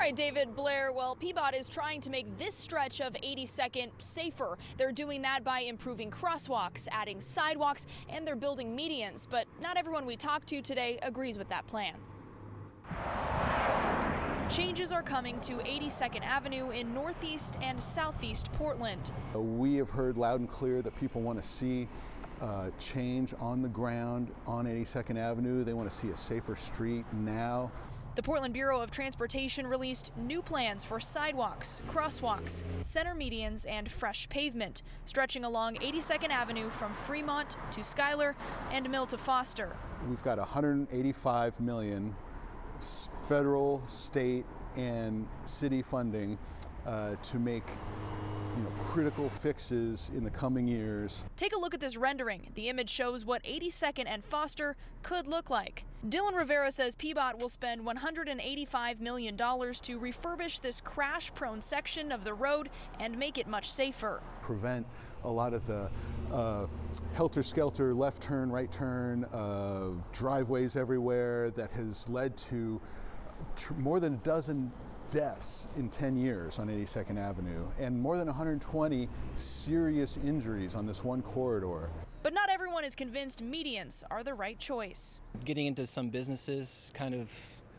right, David, Blair, well, PBOT is trying to make this stretch of 82nd safer. They're doing that by improving crosswalks, adding sidewalks, and they're building medians. But not everyone we talked to today agrees with that plan. Changes are coming to 82nd Avenue in northeast and southeast Portland. We have heard loud and clear that people want to see change on the ground on 82nd Avenue. They want to see a safer street now. The Portland Bureau of Transportation released new plans for sidewalks, crosswalks, center medians, and fresh pavement, stretching along 82nd Avenue from Fremont to Schuyler and Mill to Foster. We've got $185 million federal, state, and city funding to make critical fixes in the coming years. Take a look at this rendering. The image shows what 82nd and Foster could look like. Dylan Rivera says PBOT will spend $185 million to refurbish this crash-prone section of the road and make it much safer. Prevent a lot of the helter-skelter left turn, right turn, driveways everywhere that has led to more than a dozen deaths in 10 years on 82nd Avenue and more than 120 serious injuries on this one corridor. But not everyone is convinced medians are the right choice. Getting into some businesses kind of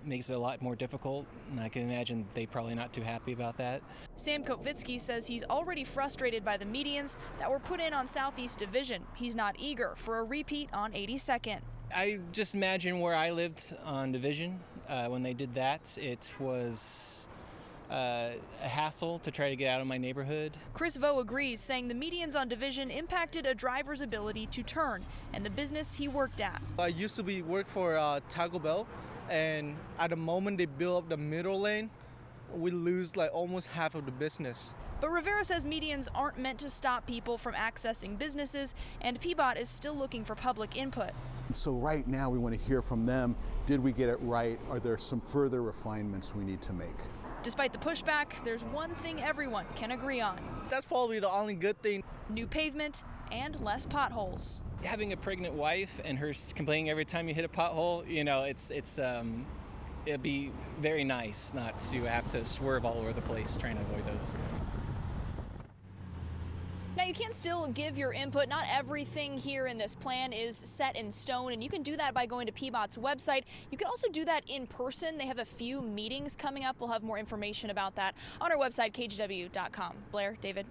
makes it a lot more difficult, and I can imagine they're probably not too happy about that. Sam Kotvitsky says he's already frustrated by the medians that were put in on Southeast Division. He's not eager for a repeat on 82nd. I just imagine where I lived on Division when they did that. It was a hassle to try to get out of my neighborhood. Chris Vo agrees, saying the medians on Division impacted a driver's ability to turn and the business he worked at. I used to work for Taco Bell, and at the moment they build up the middle lane, we lose like almost half of the business. But Rivera says medians aren't meant to stop people from accessing businesses, and PBOT is still looking for public input. So right now we want to hear from them. Did we get it right? Are there some further refinements we need to make? Despite the pushback, there's one thing everyone can agree on. That's probably the only good thing. New pavement and less potholes. Having a pregnant wife and her complaining every time you hit a pothole, it'd be very nice not to have to swerve all over the place trying to avoid those. Now, you can still give your input. Not everything here in this plan is set in stone, and you can do that by going to PBOT's website. You can also do that in person. They have a few meetings coming up. We'll have more information about that on our website, kgw.com. Blair, David.